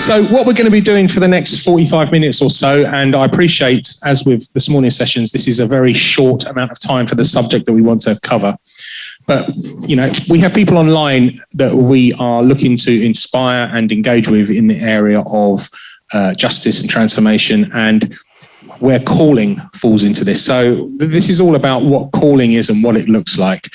So what we're going to be doing for the next 45 minutes or so, and I appreciate, as with this morning's sessions, this is a very short amount of time for the subject that we want to cover. But, you know, we have people online that we are looking to inspire and engage with in the area of justice and transformation, and where calling falls into this. So this is all about what calling is and what it looks like.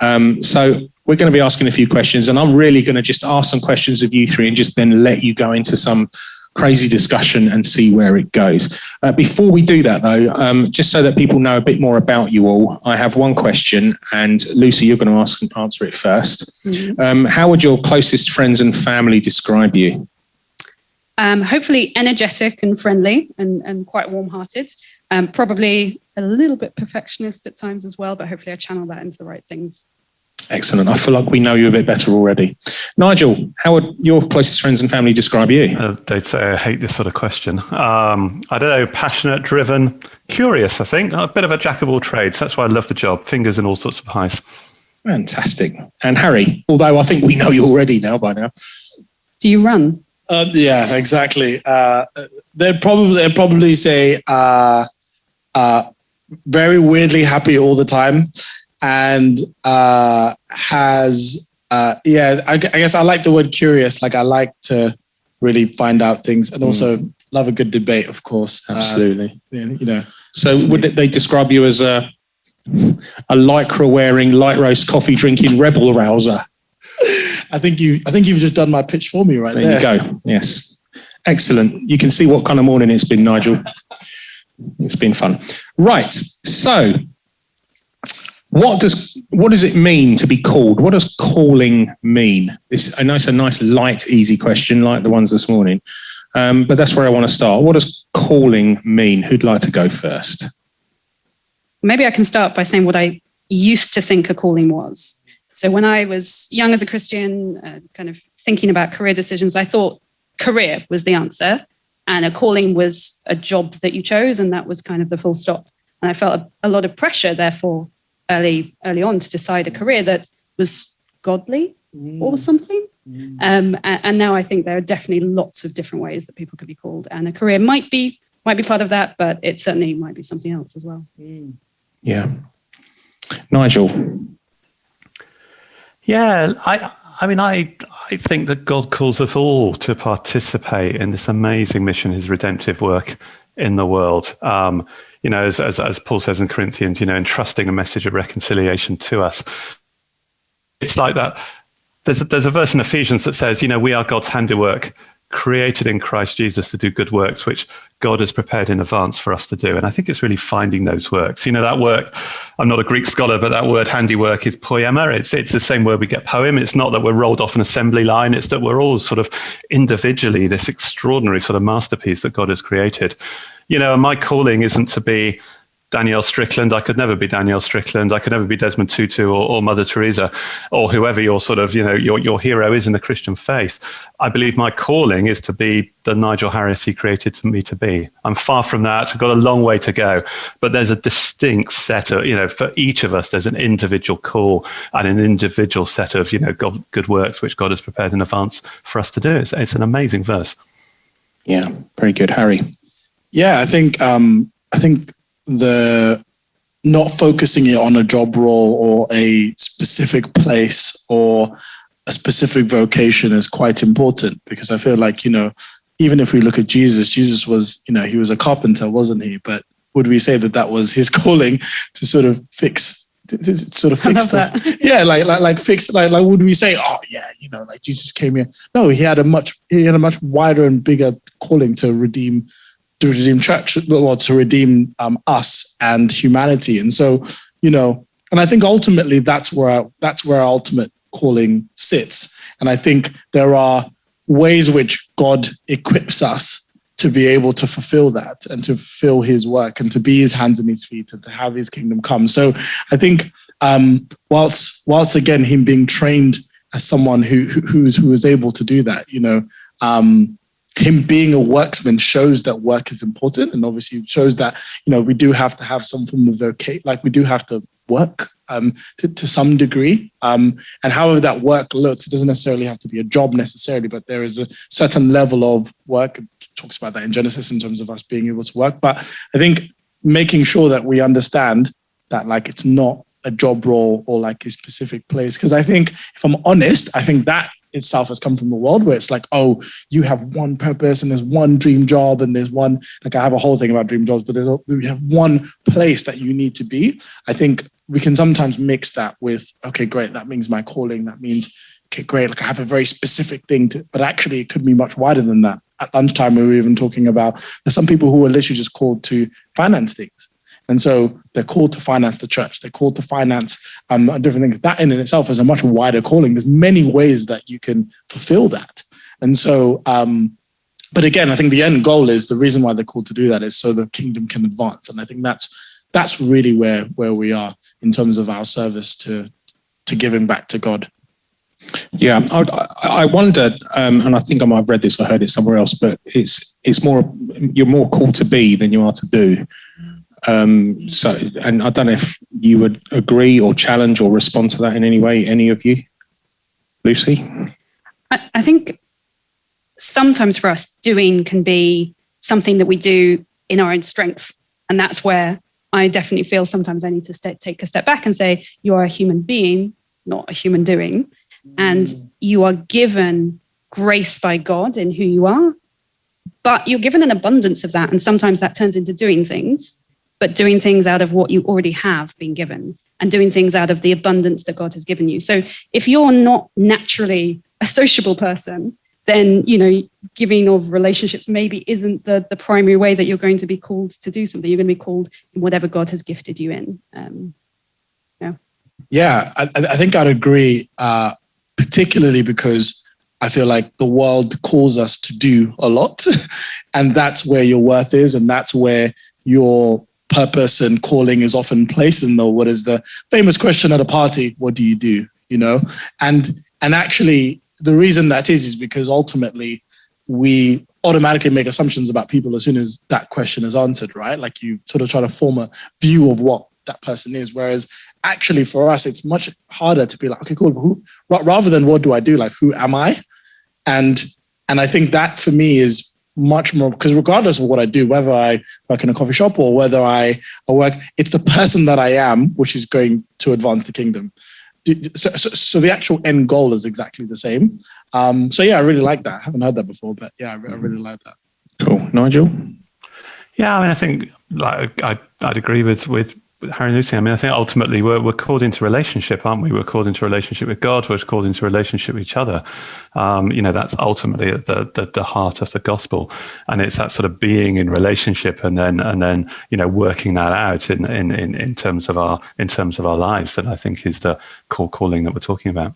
So we're going to be asking a few questions, and I'm really going to just ask some questions of you three and just then let you go into some crazy discussion and see where it goes. Before we do that, though, just so that people know a bit more about you all, I have one question, and Lucy, you're going to answer it first. Mm-hmm. How would your closest friends and family describe you? Hopefully energetic and friendly and quite warm-hearted. Probably a little bit perfectionist at times as well, but hopefully I channel that into the right things. Excellent. I feel like we know you a bit better already. Nigel, how would your closest friends and family describe you? They'd say I hate this sort of question. I don't know, passionate, driven, curious, I think. A bit of a jack of all trades. That's why I love the job. Fingers in all sorts of pies. Fantastic. And Harry, although I think we know you already by now. Do you run? Yeah, exactly. They'd probably say very weirdly happy all the time. And I guess I like the word curious. Like, I like to really find out things, and also love a good debate, of course. Absolutely. You know. So would they describe you as a lycra wearing, light roast coffee drinking rebel rouser? I think you've just done my pitch for me right there. There you go. Yes. Excellent. You can see what kind of morning it's been, Nigel. It's been fun. Right. So what does it mean to be called? What does calling mean? It's a nice, light, easy question like the ones this morning. But that's where I want to start. What does calling mean? Who'd like to go first? Maybe I can start by saying what I used to think a calling was. So when I was young as a Christian, kind of thinking about career decisions, I thought career was the answer, and a calling was a job that you chose, and that was kind of the full stop. And I felt a lot of pressure, therefore, early on to decide a career that was godly or something. And now I think there are definitely lots of different ways that people could be called, and a career might be part of that, but it certainly might be something else as well. Yeah. Nigel. Yeah, I think that God calls us all to participate in this amazing mission, his redemptive work in the world. As Paul says in Corinthians, entrusting a message of reconciliation to us. It's like that. There's a verse in Ephesians that says, we are God's handiwork, created in Christ Jesus to do good works, which God has prepared in advance for us to do. And I think it's really finding those works. That work, I'm not a Greek scholar, but that word handiwork is poema. It's the same word we get poem. It's not that we're rolled off an assembly line. It's that we're all sort of individually this extraordinary sort of masterpiece that God has created. And my calling isn't to be Danielle Strickland. I could never be Danielle Strickland. I could never be Desmond Tutu or Mother Teresa or whoever your sort of, your hero is in the Christian faith. I believe my calling is to be the Nigel Harris he created me to be. I'm far from that. I've got a long way to go, but there's a distinct set of, for each of us, there's an individual call and an individual set of, good works, which God has prepared in advance for us to do. It's an amazing verse. Yeah, very good. Harry. Yeah, I think the not focusing it on a job role or a specific place or a specific vocation is quite important, because I feel like, even if we look at Jesus was, he was a carpenter, wasn't he? But would we say that was his calling to sort of fix stuff? That. Yeah, like fix, like would we say, oh yeah, like Jesus came here? No, he had a much wider and bigger calling to redeem church, well, to redeem us and humanity. And so, and I think ultimately that's where our ultimate calling sits. And I think there are ways which God equips us to be able to fulfill that and to fulfill his work and to be his hands and his feet and to have his kingdom come. So I think whilst again, him being trained as someone who is able to do that, him being a worksman shows that work is important, and obviously shows that, we do have to have some form of vocation, like we do have to work to some degree. And however that work looks, it doesn't necessarily have to be a job necessarily, but there is a certain level of work. It talks about that in Genesis in terms of us being able to work. But I think making sure that we understand that like it's not a job role or like a specific place. Because I think, if I'm honest, I think that itself has come from the world where it's like, oh, you have one purpose and there's one dream job and there's one, like I have a whole thing about dream jobs, but we have one place that you need to be. I think we can sometimes mix that with, okay, great, that means my calling. That means, okay, great, like I have a very specific thing to, but actually it could be much wider than that. At lunchtime, we were even talking about, there's some people who are literally just called to finance things. And so they're called to finance the church. They're called to finance different things. That in itself is a much wider calling. There's many ways that you can fulfill that. And so, but again, I think the end goal is, the reason why they're called to do that is so the kingdom can advance. And I think that's really where we are in terms of our service to giving back to God. Yeah, I wondered, and I think I might have read this or heard it somewhere else, but it's more, you're more called to be than you are to do. So, and I don't know if you would agree or challenge or respond to that in any way, any of you. Lucy? I think sometimes for us, doing can be something that we do in our own strength. And that's where I definitely feel sometimes I need to take a step back and say, you are a human being, not a human doing. And you are given grace by God in who you are, but you're given an abundance of that. And sometimes that turns into doing things, but doing things out of what you already have been given and doing things out of the abundance that God has given you. So if you're not naturally a sociable person, then, you know, giving of relationships maybe isn't the primary way that you're going to be called to do something. You're going to be called in whatever God has gifted you in. Yeah, I think I'd agree, particularly because I feel like the world calls us to do a lot, and that's where your worth is, and that's where your purpose and calling is often placed. And what is the famous question at a party? What do you do? You know, and actually the reason that is because ultimately we automatically make assumptions about people as soon as that question is answered, right? Like you sort of try to form a view of what that person is. Whereas actually for us, it's much harder to be like, okay, cool. Rather than what do I do? Like, who am I? And I think that for me is much more, because regardless of what I do, whether I work in a coffee shop or whether I work, it's the person that I am, which is going to advance the kingdom. So the actual end goal is exactly the same. So yeah, I really like that. I haven't heard that before, but yeah, I really like that. Cool. Nigel? Yeah, I mean, I think like I'd agree with Harry and Lucy. I mean, I think ultimately we're called into relationship, aren't we? We're called into relationship with God. We're called into relationship with each other. You know, that's ultimately at the heart of the gospel, and it's that sort of being in relationship, and then you know, working that out in terms of our lives, that I think is the core calling that we're talking about.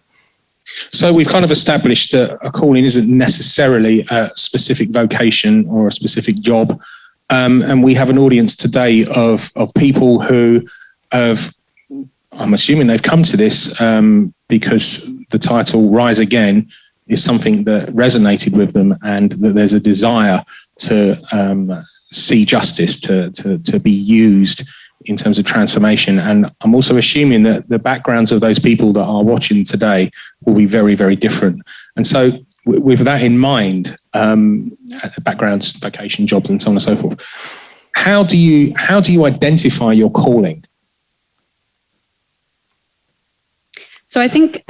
So we've kind of established that a calling isn't necessarily a specific vocation or a specific job. And we have an audience today of people who have, I'm assuming they've come to this because the title Rise Again is something that resonated with them, and that there's a desire to see justice, to be used in terms of transformation. And I'm also assuming that the backgrounds of those people that are watching today will be very, very different. And so with that in mind, backgrounds, vocation, jobs, and so on and so forth, how do you identify your calling? So I think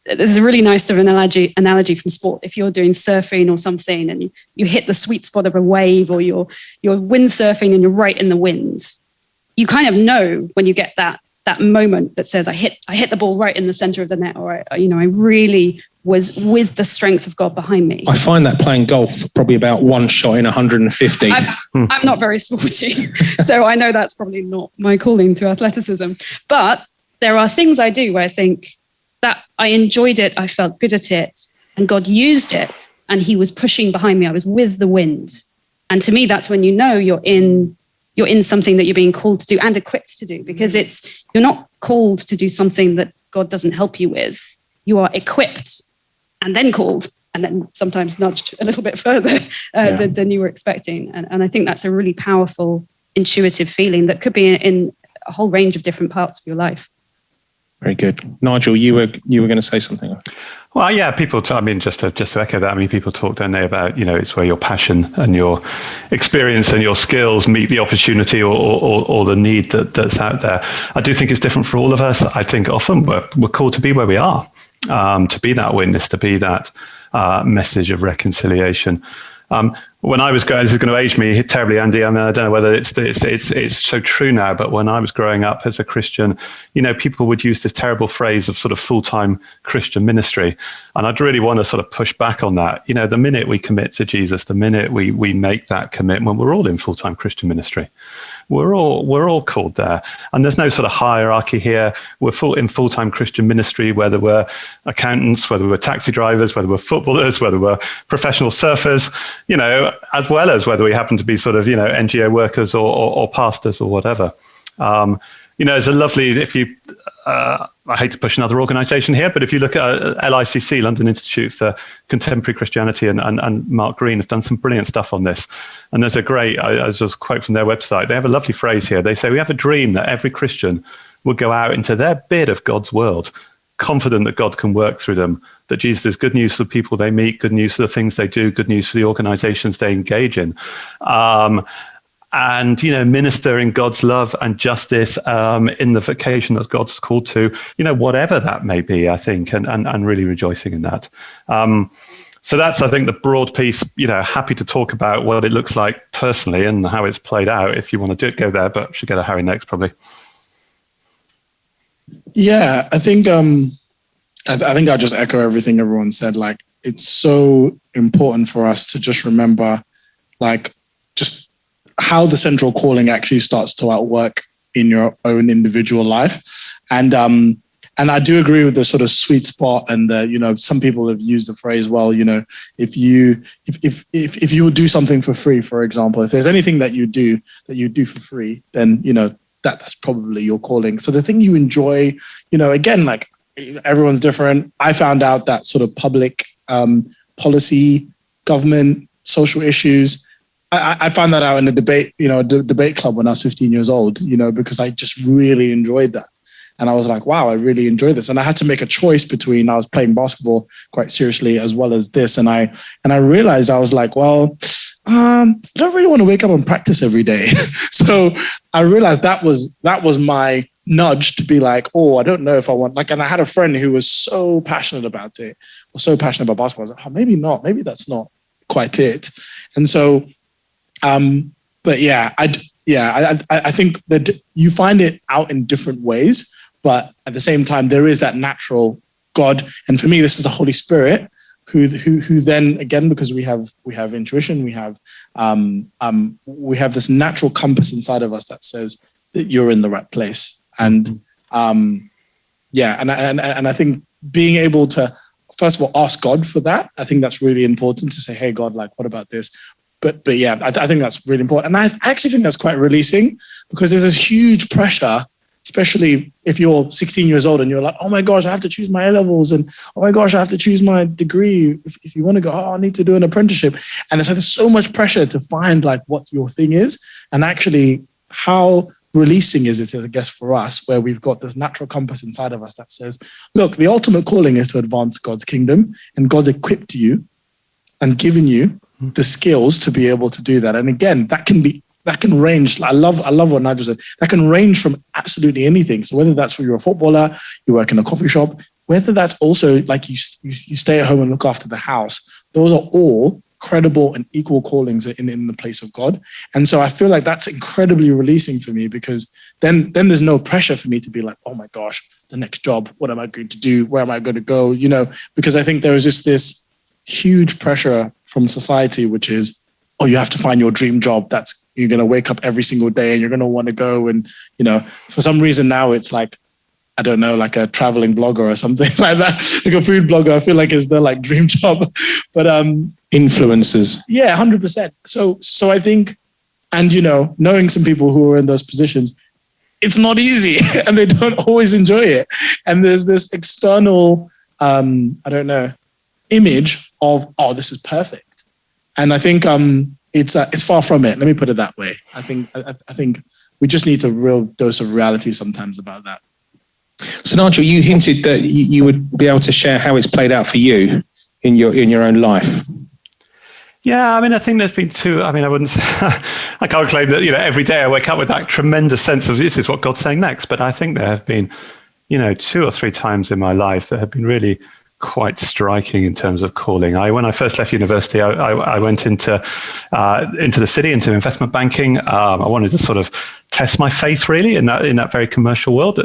there's a really nice sort of analogy from sport. If you're doing surfing or something and you hit the sweet spot of a wave, or you're windsurfing and you're right in the wind, you kind of know when you get that moment that says, I hit the ball right in the center of the net, or I really was with the strength of God behind me. I find that playing golf probably about one shot in 150. I'm not very sporty, so I know that's probably not my calling to athleticism. But there are things I do where I think that I enjoyed it, I felt good at it, and God used it, and he was pushing behind me. I was with the wind. And to me, that's when you know you're in something that you're being called to do and equipped to do, because you're not called to do something that God doesn't help you with. You are equipped and then called, and then sometimes nudged a little bit further than you were expecting. And I think that's a really powerful, intuitive feeling that could be in a whole range of different parts of your life. Very good. Nigel, you were going to say something. Well, yeah, people. Just to echo that. I mean, people talk, don't they, about it's where your passion and your experience and your skills meet the opportunity or the need that's out there. I do think it's different for all of us. I think often we're called to be where we are, to be that witness, to be that message of reconciliation. When I was growing, this is going to age me terribly, Andy. I mean, I don't know whether it's so true now, but when I was growing up as a Christian, people would use this terrible phrase of sort of full-time Christian ministry. And I'd really want to sort of push back on that. The minute we commit to Jesus, the minute we make that commitment, we're all in full-time Christian ministry. We're all called there. And there's no sort of hierarchy here. We're in full-time Christian ministry, whether we're accountants, whether we're taxi drivers, whether we're footballers, whether we're professional surfers, as well as whether we happen to be sort of, NGO workers or pastors or whatever. It's a lovely, I hate to push another organisation here, but if you look at LICC, London Institute for Contemporary Christianity, and Mark Green have done some brilliant stuff on this. And there's a great, I just quote from their website, they have a lovely phrase here. They say, we have a dream that every Christian will go out into their bit of God's world, confident that God can work through them, that Jesus is good news for the people they meet, good news for the things they do, good news for the organisations they engage in. And, minister in God's love and justice in the vocation that God's called to, whatever that may be, I think, and really rejoicing in that. So that's, I think, the broad piece, happy to talk about what it looks like personally and how it's played out. If you want to do it, go there, but should go to Harry next, probably. Yeah, I think I'll just echo everything everyone said. Like, it's so important for us to just remember, like, just how the central calling actually starts to outwork in your own individual life. And I do agree with the sort of sweet spot, and some people have used the phrase, well, if you would do something for free, for example, if there's anything that you do for free, then that's probably your calling. So the thing you enjoy, again, like, everyone's different. I found out that sort of public policy, government, social issues, I found that out in a debate, debate club when I was 15 years old, because I just really enjoyed that. And I was like, wow, I really enjoy this. And I had to make a choice between, I was playing basketball quite seriously as well as this. And I realized, I was like, well, I don't really want to wake up and practice every day. So I realized that was my nudge to be like, oh, I don't know if I want, like, and I had a friend who was so passionate about it, was so passionate about basketball. I was like, oh, maybe not, maybe that's not quite it. And so, but yeah, I think that you find it out in different ways, but at the same time, there is that natural God. And for me, this is the Holy Spirit who then, again, because we have intuition, we have this natural compass inside of us that says that you're in the right place. And and I think being able to, first of all, ask God for that, I think that's really important, to say, hey, God, like, what about this? But yeah, I think that's really important. And I actually think that's quite releasing, because there's a huge pressure, especially if you're 16 years old and you're like, oh my gosh, I have to choose my A-levels, and oh my gosh, I have to choose my degree. If you want to go, I need to do an apprenticeship. And it's like, there's so much pressure to find like what your thing is. And actually, how releasing is it, I guess, for us, where we've got this natural compass inside of us that says, look, the ultimate calling is to advance God's kingdom, and God's equipped you and given you the skills to be able to do that. And again, that can range. I love what Nigel said. That can range from absolutely anything. So whether that's when you're a footballer, you work in a coffee shop, whether that's also like you stay at home and look after the house, those are all credible and equal callings in the place of God. And so I feel like that's incredibly releasing for me, because then there's no pressure for me to be like, oh my gosh, the next job, what am I going to do? Where am I going to go? Because I think there is just this huge pressure from society, which is, oh, you have to find your dream job. That's, you're going to wake up every single day and you're going to want to go. And, for some reason now it's like, I don't know, like a traveling blogger or something like that, like a food blogger. I feel like it's their like dream job, but influencers. Yeah, 100%. So I think, and knowing some people who are in those positions, it's not easy and they don't always enjoy it. And there's this external, image of, oh, this is perfect. And I think it's far from it. Let me put it that way. I think we just need a real dose of reality sometimes about that. So Nigel, you hinted that you would be able to share how it's played out for you in your own life. Yeah, I mean, I think there's been two. I mean, I wouldn't. I can't claim that every day I wake up with that tremendous sense of this is what God's saying next. But I think there have been, 2 or 3 times in my life that have been really quite striking in terms of calling. When I first left university, I went into the city, into investment banking. I wanted to sort of test my faith really in that very commercial world.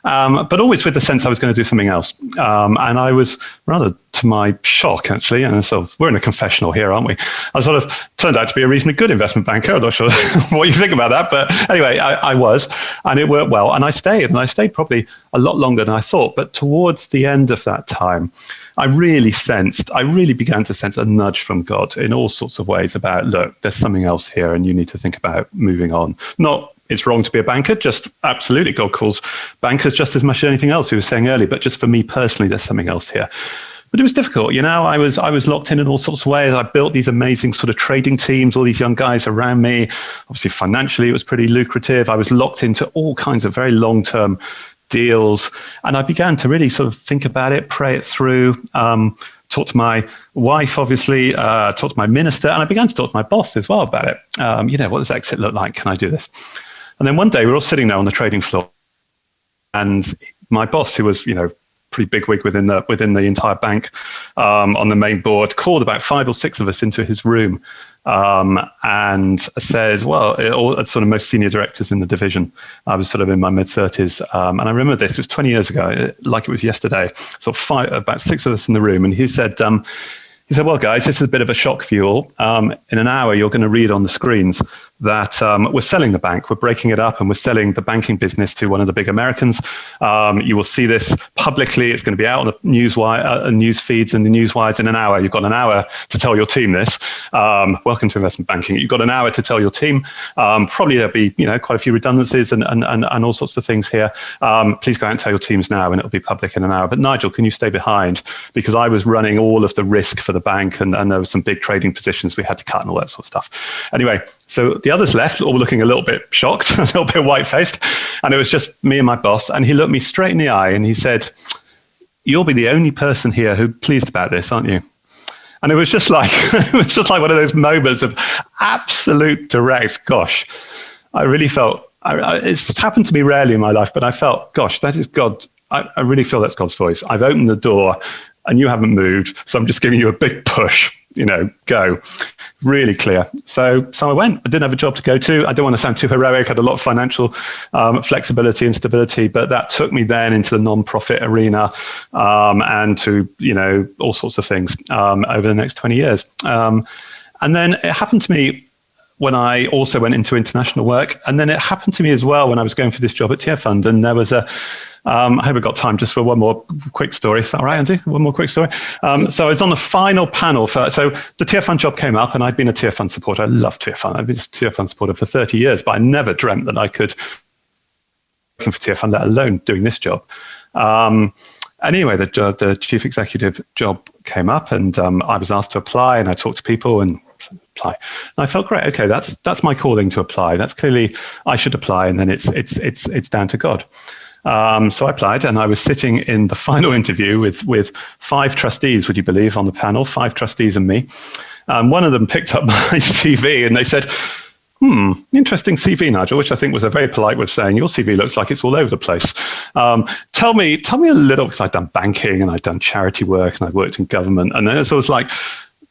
But always with the sense I was going to do something else. And I was, rather to my shock, actually, and so we're in a confessional here, aren't we? I sort of turned out to be a reasonably good investment banker. I'm not sure what you think about that, but anyway, I was, and it worked well. And I stayed probably a lot longer than I thought. But towards the end of that time, I really began to sense a nudge from God in all sorts of ways about, look, there's something else here, and you need to think about moving on. Not it's wrong to be a banker, just absolutely God calls bankers just as much as anything else, he was saying earlier, but just for me personally, there's something else here. But it was difficult, I was locked in all sorts of ways. I built these amazing sort of trading teams, all these young guys around me. Obviously, financially, it was pretty lucrative. I was locked into all kinds of very long-term deals. And I began to really sort of think about it, pray it through, talk to my wife, obviously, talk to my minister, and I began to talk to my boss as well about it. What does exit look like? Can I do this? And then one day we were all sitting there on the trading floor, and my boss, who was, pretty big wig within the entire bank, on the main board, called about 5 or 6 of us into his room, and said, well, all sort of most senior directors in the division. I was sort of in my mid-30s, and I remember this. It was 20 years ago, like it was yesterday. So about 6 of us in the room, and he said, well, guys, this is a bit of a shock for you all. In an hour, you're going to read on the screens that we're selling the bank. We're breaking it up, and we're selling the banking business to one of the big Americans. You will see this publicly. It's going to be out on the news feeds and the newswires in an hour. You've got an hour to tell your team this. Welcome to investment banking. You've got an hour to tell your team. Probably there'll be quite a few redundancies and all sorts of things here. Please go out and tell your teams now, and it'll be public in an hour. But Nigel, can you stay behind? Because I was running all of the risk for the bank, and there were some big trading positions we had to cut and all that sort of stuff. Anyway, so the others left, all looking a little bit shocked, a little bit white-faced, and it was just me and my boss, and he looked me straight in the eye and he said, "You'll be the only person here who's pleased about this, aren't you?" And it was just like one of those moments of absolute direct, gosh, I really felt, it's happened to me rarely in my life, but I felt, gosh, that is God. I really feel that's God's voice. I've opened the door and you haven't moved, so I'm just giving you a big push, go. Really clear. So I went. I didn't have a job to go to. I didn't want to sound too heroic. I had a lot of financial flexibility and stability, but that took me then into the non-profit arena, and to, all sorts of things over the next 20 years. And then it happened to me when I also went into international work. And then it happened to me as well when I was going for this job at Tearfund. And there was I hope I've got time just for one more quick story. Is that all right, Andy? One more quick story. So I was on the final panel so the Tearfund job came up, and I'd been a Tearfund supporter. I love Tearfund. I've been a Tearfund supporter for 30 years, but I never dreamt that I could work for Tearfund, let alone doing this job. Anyway, the chief executive job came up, and I was asked to apply, and I talked to people and apply. And I felt great. Okay, that's my calling to apply. That's clearly I should apply, and then it's down to God. So I applied, and I was sitting in the final interview with 5 trustees, would you believe, on the panel, 5 trustees and me. One of them picked up my CV and they said, interesting CV, Nigel, which I think was a very polite way of saying, your CV looks like it's all over the place. Tell me a little, because I'd done banking and I'd done charity work and I'd worked in government. And then so I was like,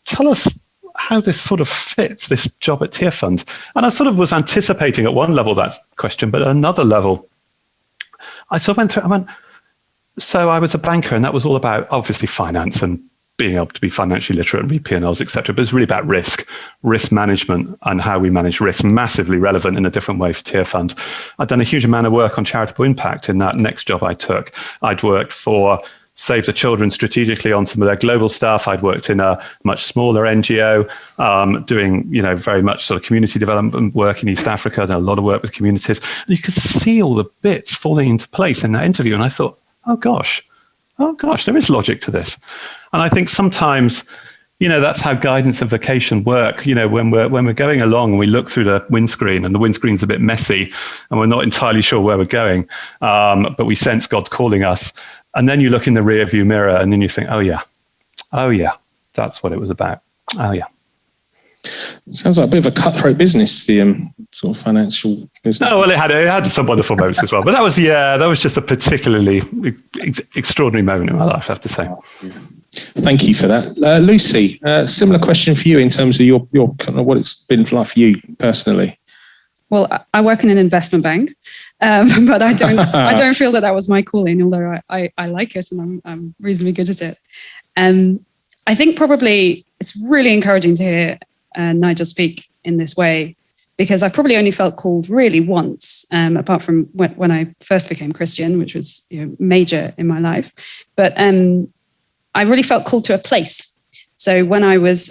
tell us how this sort of fits, this job at Tearfund. And I sort of was anticipating at one level that question, but at another level, I sort of went through, so I was a banker, and that was all about obviously finance and being able to be financially literate and read P&Ls, etc. But it's really about risk management, and how we manage risk, massively relevant in a different way for Tearfund. I'd done a huge amount of work on charitable impact in that next job I took. I'd worked for Save the Children strategically on some of their global stuff. I'd worked in a much smaller NGO, doing, very much sort of community development work in East Africa, done a lot of work with communities. And you could see all the bits falling into place in that interview. And I thought, oh gosh, there is logic to this. And I think sometimes that's how guidance and vocation work. When we're going along and we look through the windscreen and the windscreen's a bit messy and we're not entirely sure where we're going, but we sense God's calling us. And then you look in the rear view mirror and then you think, oh yeah, that's what it was about. Oh yeah. Sounds like a bit of a cutthroat business, the sort of financial business. Oh well, it had some wonderful moments as well, but that was just a particularly extraordinary moment in my life, I have to say. Thank you for that, Lucy. Similar question for you in terms of your kind of what it's been like for you personally. Well, I work in an investment bank, but I don't feel that was my calling, although I like it and I'm reasonably good at it. I think probably it's really encouraging to hear Nigel speak in this way, because I've probably only felt called really once, apart from when I first became Christian, which was major in my life. But I really felt called to a place. So when I was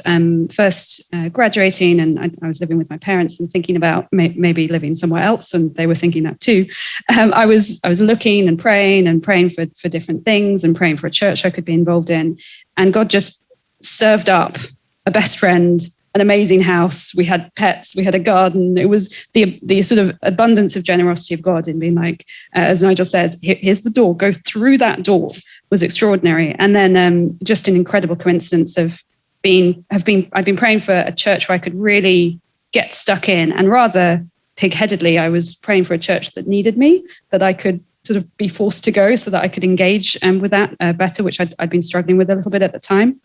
first graduating and I was living with my parents and thinking about maybe living somewhere else, and they were thinking that too, I was looking and praying for different things and praying for a church I could be involved in. And God just served up a best friend, an amazing house. We had pets, we had a garden. It was the sort of abundance of generosity of God in being like, as Nigel says, here's the door, go through that door, was extraordinary. And then just an incredible coincidence of I've been praying for a church where I could really get stuck in, and rather pig-headedly, I was praying for a church that needed me, that I could sort of be forced to go so that I could engage with that better, which I'd been struggling with a little bit at the time.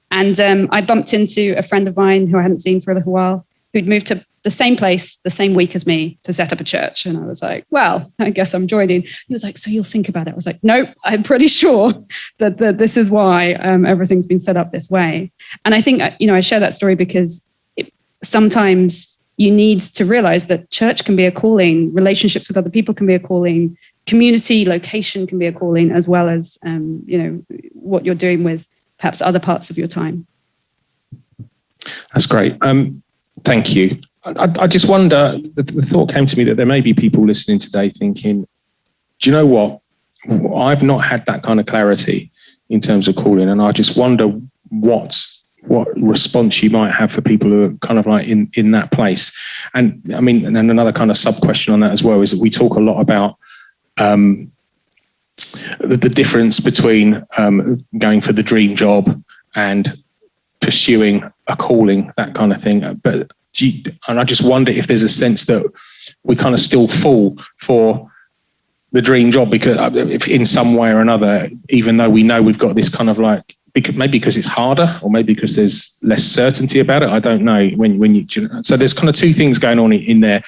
And I bumped into a friend of mine who I hadn't seen for a little while, who'd moved to the same place the same week as me to set up a church. And I was like, well, I guess I'm joining. He was like, so you'll think about it. I was like, nope, I'm pretty sure that this is why everything's been set up this way. And I think, I share that story because sometimes you need to realize that church can be a calling, relationships with other people can be a calling, community, location can be a calling, as well as, what you're doing with perhaps other parts of your time. That's great. Thank you. I just wonder, the thought came to me that there may be people listening today thinking, do you know what? I've not had that kind of clarity in terms of calling. And I just wonder what response you might have for people who are kind of like in that place. And I mean, and then another kind of sub question on that as well is that we talk a lot about the difference between going for the dream job and pursuing a calling, that kind of thing. And I just wonder if there's a sense that we kind of still fall for the dream job because if in some way or another, even though we know we've got this kind of like, maybe because it's harder or maybe because there's less certainty about it. I don't know so there's kind of two things going on in there.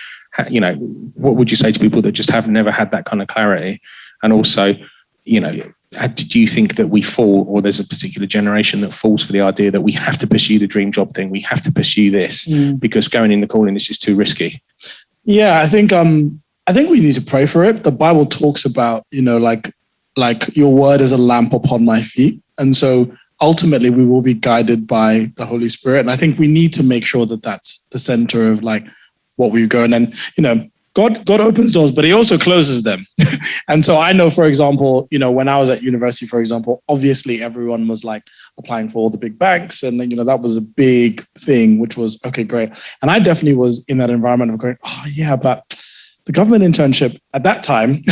What would you say to people that just have never had that kind of clarity? And also, do you think that we fall, or there's a particular generation that falls for the idea that we have to pursue the dream job thing, we have to pursue this because going in the calling is just too risky? Yeah, I think we need to pray for it. The Bible talks about, like your word is a lamp upon my feet. And so ultimately we will be guided by the Holy Spirit. And I think we need to make sure that that's the center of like what we go. And then, God opens doors, but he also closes them. And so I know, for example, when I was at university, for example, obviously everyone was like applying for all the big banks. And then, that was a big thing, which was, okay, great. And I definitely was in that environment of going, oh yeah, but the government internship at that time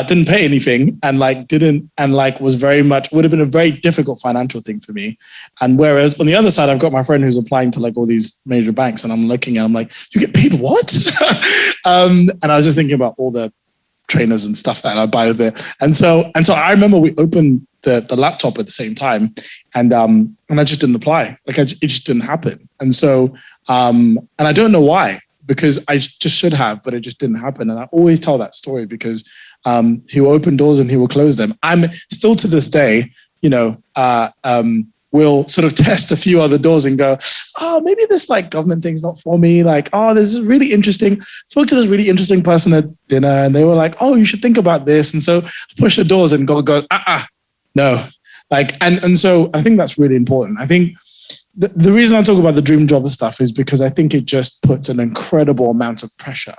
didn't pay anything and was very much, would have been a very difficult financial thing for me. And whereas on the other side, I've got my friend who's applying to like all these major banks and I'm looking at, I'm like, you get paid what? And I was just thinking about all the trainers and stuff that I buy there. And so I remember we opened the laptop at the same time and I just didn't apply. It just didn't happen. And so, and I don't know why, because I just should have, but it just didn't happen. And I always tell that story because he will open doors and he will close them. I'm still to this day, will sort of test a few other doors and go, oh, maybe this like government thing's not for me. Like, oh, this is really interesting. Spoke to this really interesting person at dinner and they were like, oh, you should think about this. And so I push the doors and God goes, no. Like, and so I think that's really important. I think the reason I talk about the dream job stuff is because I think it just puts an incredible amount of pressure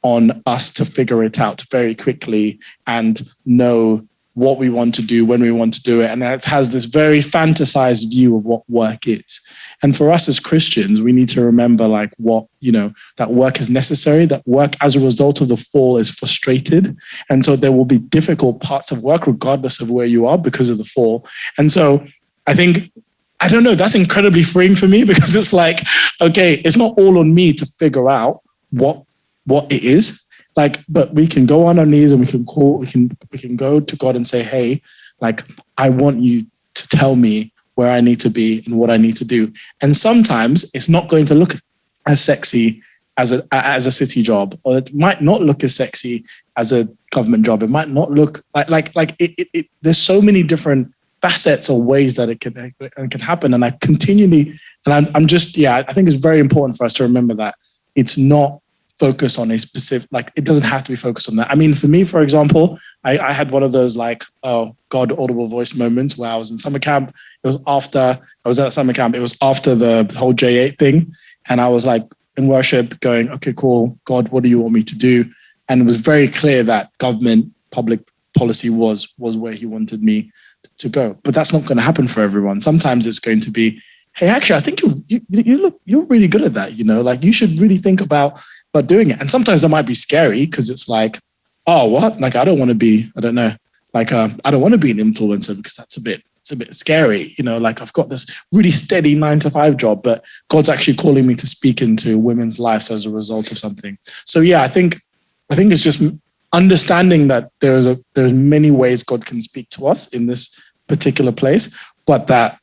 on us to figure it out very quickly and know what we want to do, when we want to do it. And it has this very fantasized view of what work is. And for us as Christians, we need to remember like what, that work is necessary, that work as a result of the fall is frustrated. And so there will be difficult parts of work regardless of where you are because of the fall. And so I think, I don't know, that's incredibly freeing for me because it's like, okay, it's not all on me to figure out what it is. Like, but we can go on our knees and we can go to God and say, hey, like, I want you to tell me where I need to be and what I need to do. And sometimes it's not going to look as sexy as a city job, or it might not look as sexy as a government job. It might not look like it there's so many different facets or ways that it can happen. And I continually, and I'm just, I think it's very important for us to remember that it's not focused on a specific, like, it doesn't have to be focused on that. I mean, for me, for example, I had one of those like, oh God, audible voice moments where I was in summer camp. It was after I was at summer camp. It was after the whole J8 thing. And I was like in worship going, okay, cool. God, what do you want me to do? And it was very clear that government, public policy was where he wanted me to go. But that's not going to happen for everyone. Sometimes it's going to be, hey, actually, I think you're really good at that. Like you should really think about doing it. And sometimes that might be scary because it's like, oh, what? Like, I don't want to be, I don't know, like, I don't want to be an influencer because it's a bit scary. Like I've got this really steady 9-to-5 job, but God's actually calling me to speak into women's lives as a result of something. So yeah, I think it's just understanding that there's many ways God can speak to us in this particular place, but that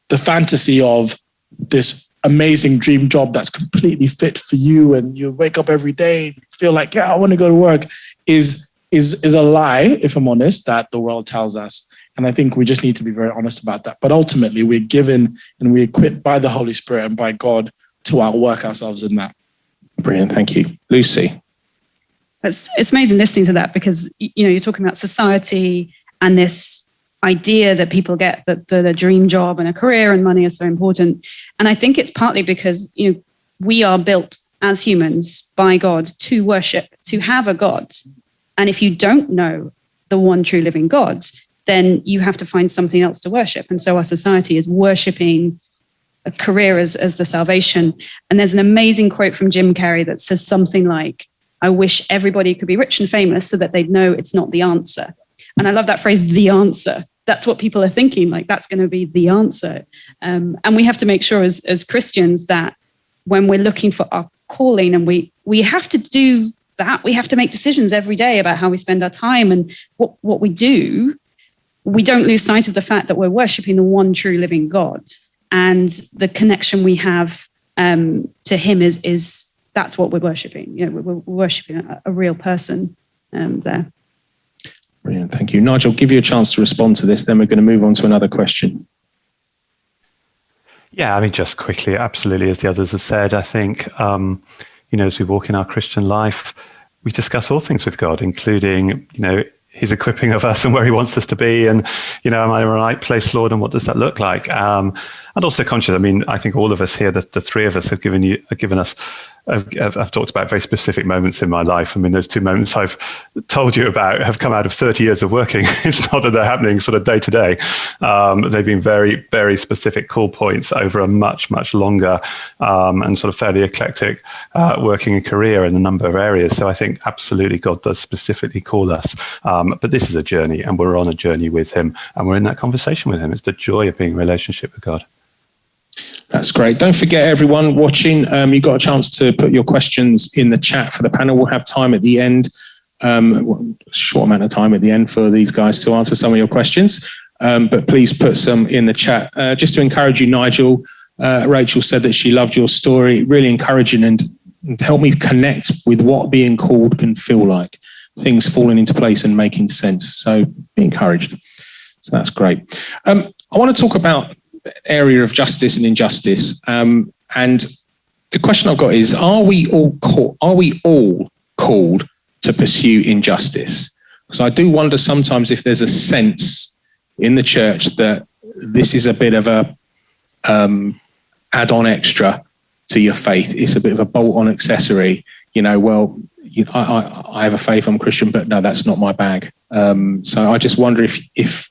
the fantasy of this amazing dream job that's completely fit for you and you wake up every day and feel like, I want to go to work is a lie, if I'm honest, that the world tells us. And I think we just need to be very honest about that. But ultimately, we're given and we're equipped by the Holy Spirit and by God to outwork ourselves in that. Brilliant. Thank you. Lucy. It's amazing listening to that because, you're talking about society and this idea that people get that a dream job and a career and money are so important. And I think it's partly because, we are built as humans by God to worship, to have a God. And if you don't know the one true living God, then you have to find something else to worship. And so our society is worshiping a career as the salvation. And there's an amazing quote from Jim Carrey that says something like, I wish everybody could be rich and famous so that they'd know it's not the answer. And I love that phrase, the answer. That's what people are thinking, like that's going to be the answer. And we have to make sure as Christians that when we're looking for our calling, and we have to do that, we have to make decisions every day about how we spend our time and what we do. We don't lose sight of the fact that we're worshiping the one true living God. And the connection we have to him is that's what we're worshiping. We're worshiping a real person there. Brilliant. Thank you. Nigel, give you a chance to respond to this, then we're going to move on to another question. Yeah, I mean, just quickly, absolutely, as the others have said, I think, as we walk in our Christian life, we discuss all things with God, including, his equipping of us and where he wants us to be. And, am I in the right place, Lord? And what does that look like? And also conscious, I mean, I think all of us here, the three of us have given us I've talked about very specific moments in my life. I mean, those 2 moments I've told you about have come out of 30 years of working. It's not that they're happening sort of day to day. They've been very, very specific call points over a much, much longer and sort of fairly eclectic working career in a number of areas. So I think absolutely God does specifically call us. But this is a journey, and we're on a journey with him, and we're in that conversation with him. It's the joy of being in relationship with God. That's great. Don't forget, everyone watching, you got a chance to put your questions in the chat for the panel. We'll have time at the end, short amount of time at the end for these guys to answer some of your questions. But please put some in the chat. Just to encourage you, Nigel, Rachel said that she loved your story, really encouraging and help me connect with what being called can feel like, things falling into place and making sense. So be encouraged. So that's great. I want to talk about area of justice and injustice, and the question I've got is: Are we all called to pursue injustice? Because I do wonder sometimes if there's a sense in the church that this is a bit of a add-on extra to your faith. It's a bit of a bolt-on accessory. I have a faith, I'm Christian, but no, that's not my bag. So I just wonder if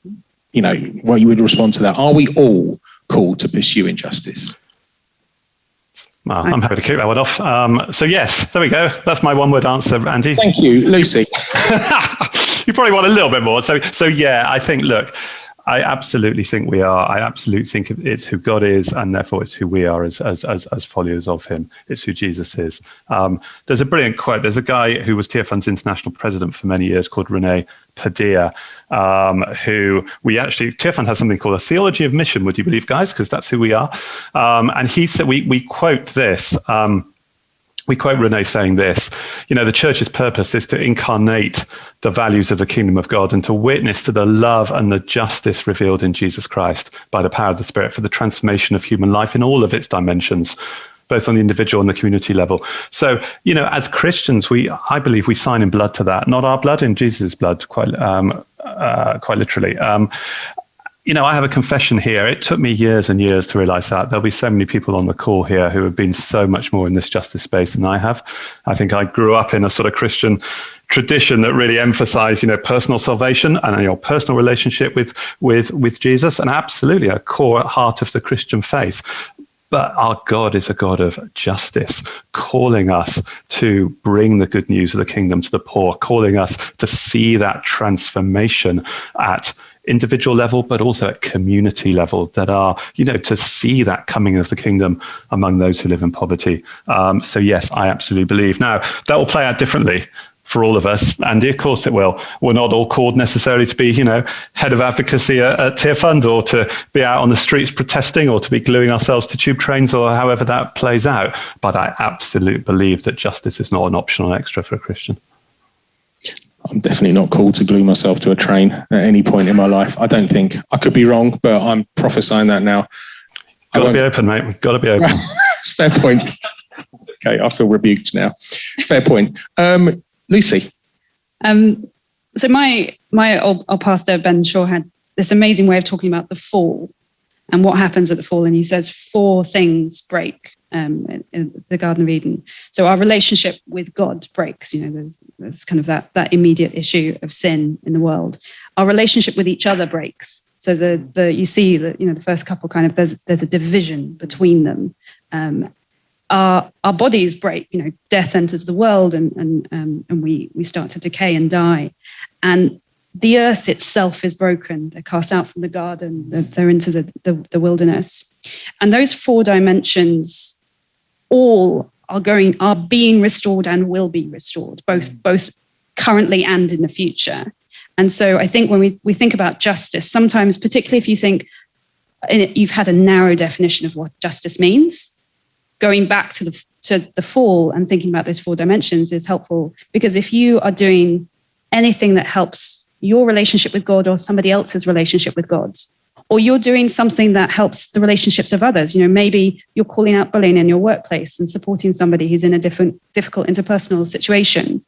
what you would respond to that. Are we all called to pursue injustice? Well, I'm happy to kick that one off. So yes, there we go. That's my one-word answer, Andy. Thank you, Lucy. You probably want a little bit more. So yeah, I think, look, I absolutely think we are. I absolutely think it's who God is, and therefore it's who we are as followers of him. It's who Jesus is. There's a brilliant quote. There's a guy who was Tearfund's international president for many years called Rene Padilla, who Tearfund has something called a theology of mission, would you believe, guys? Because that's who we are. And he said, we quote this. We quote Rene saying this, the church's purpose is to incarnate the values of the kingdom of God and to witness to the love and the justice revealed in Jesus Christ by the power of the Spirit for the transformation of human life in all of its dimensions, both on the individual and the community level. So, as Christians, I believe we sign in blood to that, not our blood, in Jesus' blood, quite literally. I have a confession here. It took me years and years to realize that. There'll be so many people on the call here who have been so much more in this justice space than I have. I think I grew up in a sort of Christian tradition that really emphasized, personal salvation and your personal relationship with Jesus, and absolutely a core heart of the Christian faith. But our God is a God of justice, calling us to bring the good news of the kingdom to the poor, calling us to see that transformation at individual level, but also at community level, that are, to see that coming of the kingdom among those who live in poverty. So yes, I absolutely believe. Now, that will play out differently for all of us, Andy, of course it will. We're not all called necessarily to be, head of advocacy at Tearfund, or to be out on the streets protesting, or to be gluing ourselves to tube trains, or however that plays out. But I absolutely believe that justice is not an optional extra for a Christian. I'm definitely not called to glue myself to a train at any point in my life. I don't think. I could be wrong, but I'm prophesying that now. Got to be open, mate. Got to be open. Fair point. Okay, I feel rebuked now. Fair point. Lucy. So my old pastor, Ben Shaw, had this amazing way of talking about the fall and what happens at the fall. And he says 4 things break in the Garden of Eden. So our relationship with God breaks. There's kind of that immediate issue of sin in the world. Our relationship with each other breaks. So you see that the first couple kind of there's a division between them. Our bodies break. Death enters the world, and we start to decay and die. And the earth itself is broken. They're cast out from the garden. They're into the wilderness. And those 4 dimensions all are being restored and will be restored, both currently and in the future. And so I think when we think about justice, sometimes, particularly if you think you've had a narrow definition of what justice means, going back to the fall and thinking about those 4 dimensions is helpful, because if you are doing anything that helps your relationship with God or somebody else's relationship with God, or you're doing something that helps the relationships of others, maybe you're calling out bullying in your workplace and supporting somebody who's in a difficult interpersonal situation.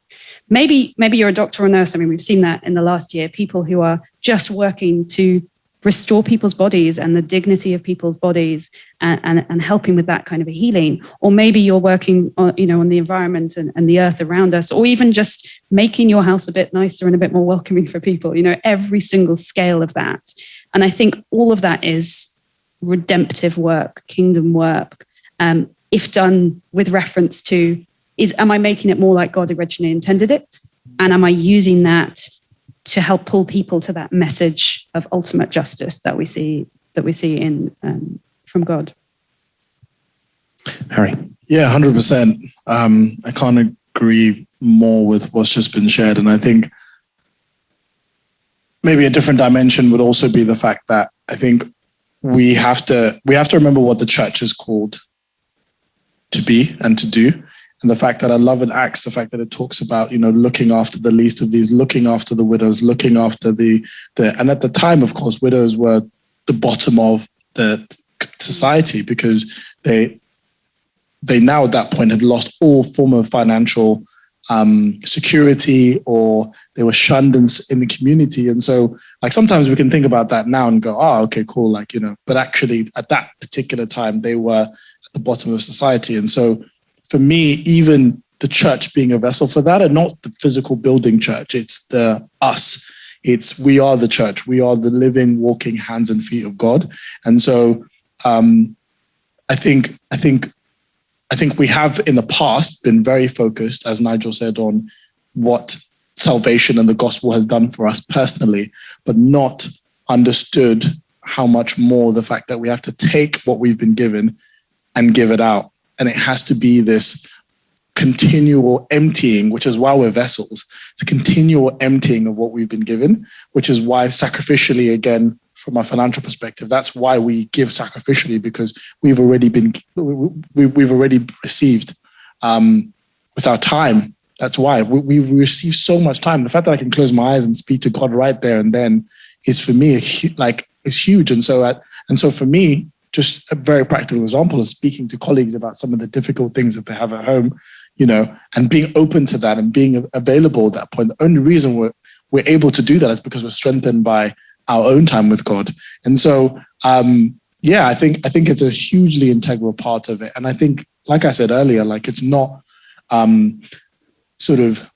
Maybe you're a doctor or nurse. I mean, we've seen that in the last year, people who are just working to restore people's bodies and the dignity of people's bodies and helping with that kind of a healing. Or maybe you're working on the environment and the earth around us, or even just making your house a bit nicer and a bit more welcoming for people, every single scale of that. And I think all of that is redemptive work, kingdom work, if done with reference to, am I making it more like God originally intended it? And am I using that to help pull people to that message of ultimate justice that we see in from God? Harry. Yeah, 100%. I can't agree more with what's just been shared. And I think maybe a different dimension would also be the fact that I think we have to remember what the church is called to be and to do. And the fact that I love in Acts, the fact that it talks about, looking after the least of these, looking after the widows, looking after the and at the time, of course, widows were the bottom of the society, because they now at that point had lost all form of financial security, or they were shunned in the community. And so sometimes we can think about that now and go, oh, okay, cool. But actually at that particular time, they were at the bottom of society. And so for me, even the church being a vessel for that, and not the physical building church, it's the us we are the church. We are the living, walking hands and feet of God. And so I think we have in the past been very focused, as Nigel said, on what salvation and the gospel has done for us personally, but not understood how much more the fact that we have to take what we've been given and give it out. And it has to be this continual emptying, which is why we're vessels. It's a continual emptying of what we've been given, which is why sacrificially, again, from a financial perspective, that's why we give sacrificially, because we've already received with our time. That's why we receive so much time. The fact that I can close my eyes and speak to God right there and then is for me is huge. And so for me, just a very practical example of speaking to colleagues about some of the difficult things that they have at home, and being open to that and being available at that point. The only reason we're able to do that is because we're strengthened by our own time with God. And so, I think it's a hugely integral part of it. And I think, like I said earlier, it's not sort of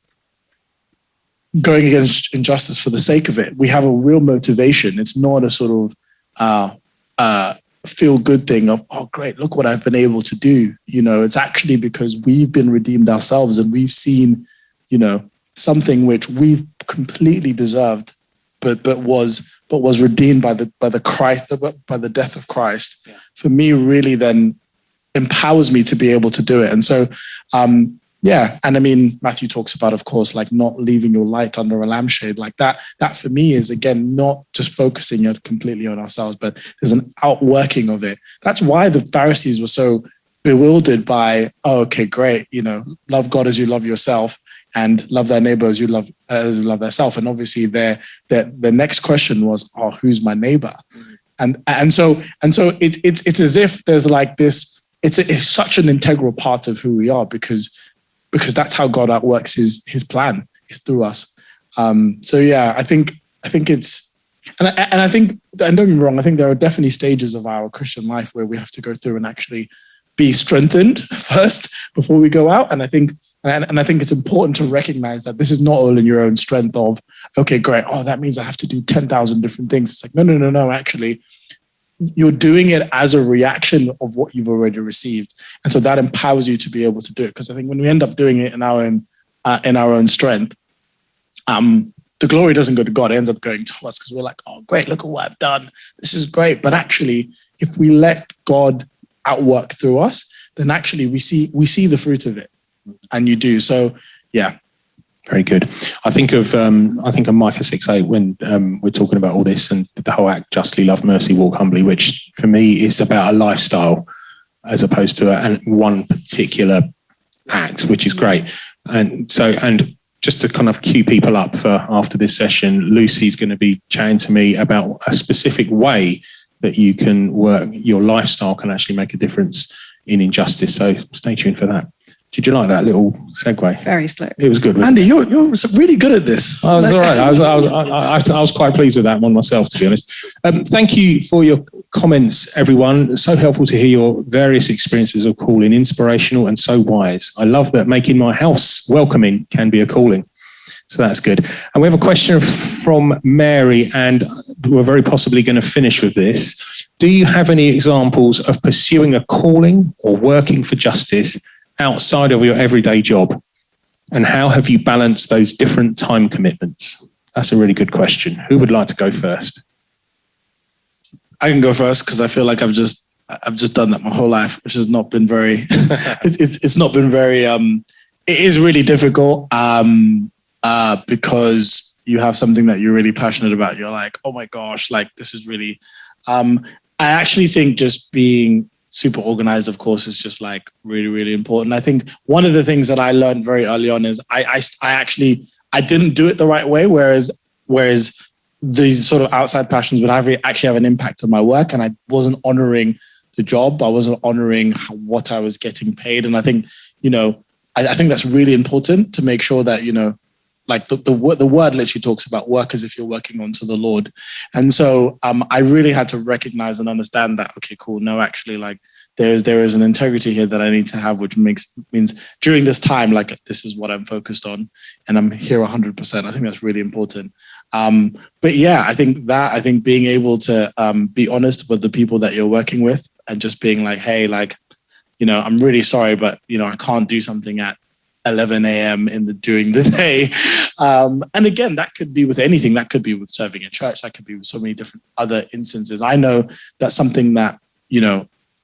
going against injustice for the sake of it. We have a real motivation. It's not a sort of feel good thing of, oh, great, look what I've been able to do. It's actually because we've been redeemed ourselves and we've seen, something which we've completely deserved, but was redeemed by the death of Christ. Yeah. For me, really then empowers me to be able to do it. And so, and I mean, Matthew talks about, of course, not leaving your light under a lampshade, like that. That for me is, again, not just focusing completely on ourselves, but there's an outworking of it. That's why the Pharisees were so bewildered by, oh, okay, great, love God as you love yourself, and love their neighbor as you love thyself. And obviously, the next question was, oh, who's my neighbor? And so it's as if there's this. It's such an integral part of who we are because that's how God outworks his plan, is through us. I think it's, and I think, and don't get me wrong, I think there are definitely stages of our Christian life where we have to go through and actually be strengthened first before we go out. And I think it's important to recognize that this is not all in your own strength of, okay, great. Oh, that means I have to do 10,000 different things. It's like, no. Actually, you're doing it as a reaction of what you've already received. And so that empowers you to be able to do it. Because I think when we end up doing it in our own strength, the glory doesn't go to God, it ends up going to us, because we're like, oh, great, look at what I've done. This is great. But actually, if we let God outwork through us, then actually we see the fruit of it. And you do. So, yeah. Very good. I think of Micah 6:8 when we're talking about all this and the whole act, justly, love mercy, walk humbly, which for me is about a lifestyle as opposed to one particular act, which is great. And just to kind of cue people up for after this session, Lucy's going to be chatting to me about a specific way that you can work, your lifestyle can actually make a difference in injustice. So stay tuned for that. Did you like that little segue? Very slow. It was good. Andy, you're really good at this. I was all right. I was quite pleased with that one myself, to be honest. Thank you for your comments, everyone. So helpful to hear your various experiences of calling, inspirational and so wise. I love that making my house welcoming can be a calling. So that's good. And we have a question from Mary, and we're very possibly going to finish with this. Do you have any examples of pursuing a calling or working for justice outside of your everyday job? And how have you balanced those different time commitments? That's a really good question. Who would like to go first? I can go first because I feel like I've just done that my whole life, which has not been very, it's not been very, it is really difficult because you have something that you're really passionate about. You're like, oh my gosh, this is really, I actually think just being super organized, of course, is just really, really important. I think one of the things that I learned very early on is I didn't do it the right way, whereas these sort of outside passions would actually have an impact on my work, and I wasn't honoring the job. I wasn't honoring what I was getting paid. And I think, I think that's really important to make sure that, the word literally talks about work as if you're working unto the Lord. And so I really had to recognize and understand that, okay, cool. No, actually, there is an integrity here that I need to have, which means during this time, this is what I'm focused on, and I'm here 100%. I think that's really important. But yeah, I think being able to be honest with the people that you're working with and just being like, hey, like, I'm really sorry, but I can't do something at 11 a.m. during the day. And again, that could be with anything. That could be with serving in church. That could be with so many different other instances. I know that's something that,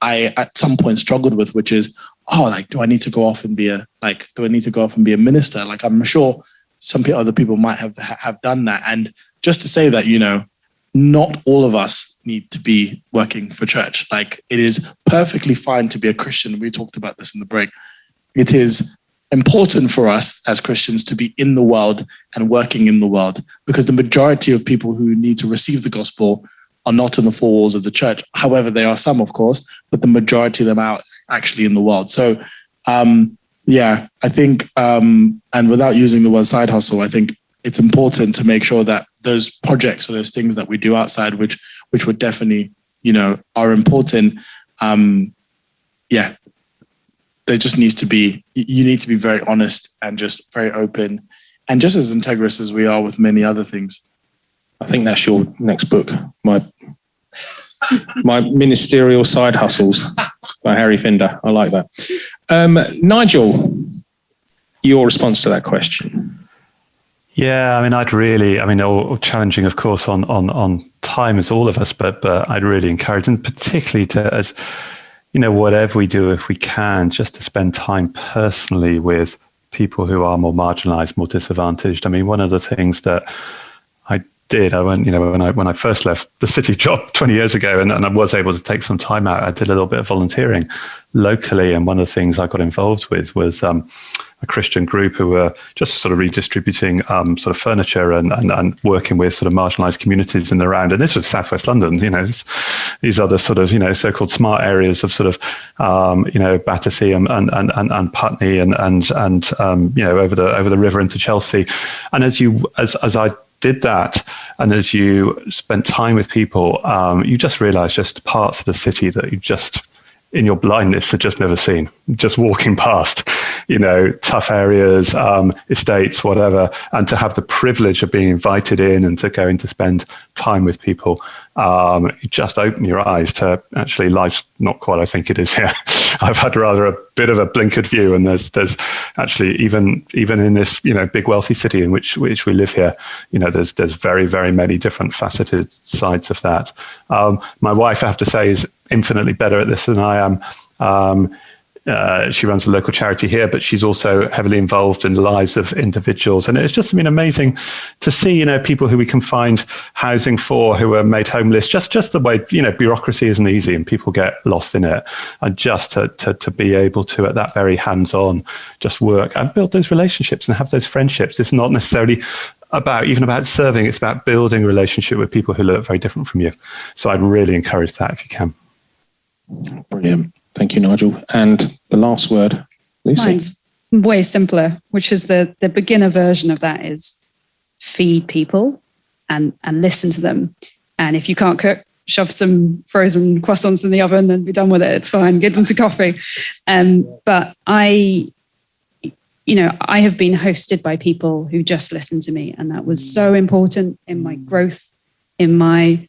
I at some point struggled with, which is, do I need to go off and be a minister? Like, I'm sure other people might have done that. And just to say that, not all of us need to be working for church. Like, it is perfectly fine to be a Christian. We talked about this in the break. It is important for us as Christians to be in the world and working in the world, because the majority of people who need to receive the gospel are not in the four walls of the church. However, there are some, of course, but the majority of them are actually in the world. So, I think, and without using the word side hustle, I think it's important to make sure that those projects or those things that we do outside, which would definitely, are important. There just needs to be, you need to be very honest and just very open and just as integrous as we are with many other things. I think that's your next book, my ministerial side hustles by Harry Finder. I like that. Nigel, your response to that question. Yeah, I mean, all challenging, of course, on time as all of us, but I'd really encourage, and particularly as whatever we do, if we can, just to spend time personally with people who are more marginalized, more disadvantaged. I mean, one of the things that I did, when I first left the city job 20 years ago, and I was able to take some time out, I did a little bit of volunteering locally. And one of the things I got involved with was a Christian group who were just sort of redistributing sort of furniture and working with sort of marginalized communities in and around. And this was Southwest London, these other sort of, so-called smart areas of sort of, Battersea and Putney and over the river into Chelsea. And as I did that, and as you spent time with people, you just realize just parts of the city that you just, in your blindness, had just never seen, just walking past, tough areas, estates, whatever, and to have the privilege of being invited in and to go in to spend time with people, you just open your eyes to actually life's not quite I think it is here. I've had rather a bit of a blinkered view, and there's actually even in this big wealthy city in which we live here, there's very, very many different faceted sides of that. My wife, I have to say, is infinitely better at this than I am. She runs a local charity here, but she's also heavily involved in the lives of individuals. And it's just been amazing to see, people who we can find housing for, who are made homeless, just the way, bureaucracy isn't easy and people get lost in it. And just to be able to, at that very hands-on, just work and build those relationships and have those friendships. It's not necessarily about serving, it's about building a relationship with people who look very different from you. So I'd really encourage that if you can. Brilliant. Thank you, Nigel. And the last word, Lucy. Mine's way simpler, which is the beginner version of that is feed people and listen to them. And if you can't cook, shove some frozen croissants in the oven and be done with it. It's fine. Give them some coffee. But I have been hosted by people who just listen to me. And that was so important in my growth, in my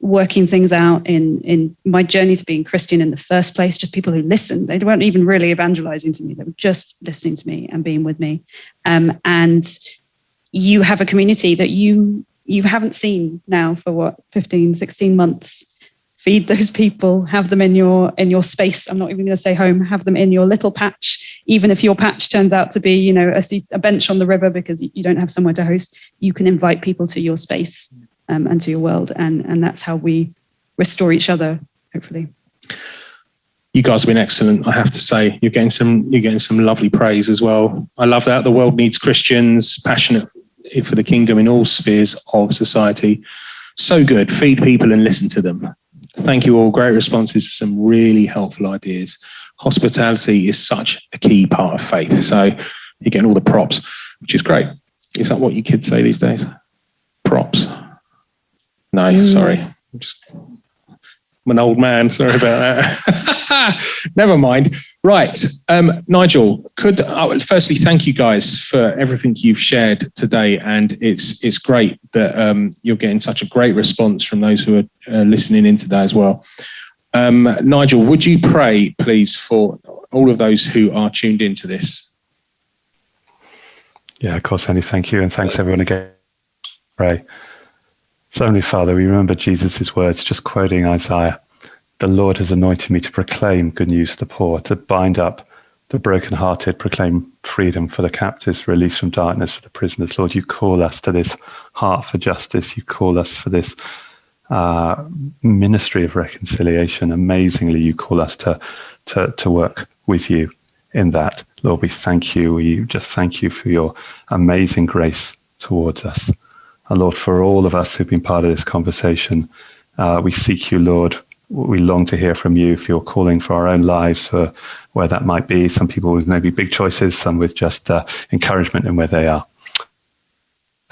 working things out, in my journey to being Christian in the first place. Just people who listened. They weren't even really evangelizing to me. They were just listening to me and being with me. And you have a community that you haven't seen now for 15, 16 months. Feed those people, have them in your space. I'm not even going to say home, have them in your little patch. Even if your patch turns out to be, a bench on the river because you don't have somewhere to host, you can invite people to your space and to your world. And that's how we restore each other, hopefully. You guys have been excellent, I have to say. You're getting some lovely praise as well. I love that. The world needs Christians, passionate for the kingdom in all spheres of society. So good. Feed people and listen to them. Thank you all. Great responses to some really helpful ideas. Hospitality is such a key part of faith. So you're getting all the props, which is great. Is that what you kids say these days? Props? No, sorry. I'm an old man. Sorry about that. Never mind. Right. Nigel, firstly, thank you guys for everything you've shared today. And it's great that you're getting such a great response from those who are listening in today as well. Nigel, would you pray, please, for all of those who are tuned into this? Yeah, of course, Andy. Thank you. And thanks everyone again. Pray. So, Heavenly Father, we remember Jesus' words, just quoting Isaiah. The Lord has anointed me to proclaim good news to the poor, to bind up the brokenhearted, proclaim freedom for the captives, release from darkness for the prisoners. Lord, you call us to this heart for justice. You call us for this ministry of reconciliation. Amazingly, you call us to work with you in that. Lord, we thank you. We just thank you for your amazing grace towards us. And Lord, for all of us who've been part of this conversation, we seek you, Lord. We long to hear from you for your calling for our own lives, for where that might be. Some people with maybe big choices, some with just encouragement in where they are.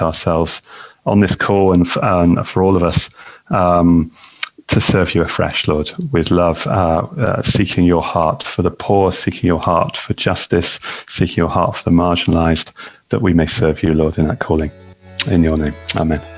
Ourselves on this call and for all of us to serve you afresh, Lord, with love, seeking your heart for the poor, seeking your heart for justice, seeking your heart for the marginalized, that we may serve you, Lord, in that calling. In your name. Amen.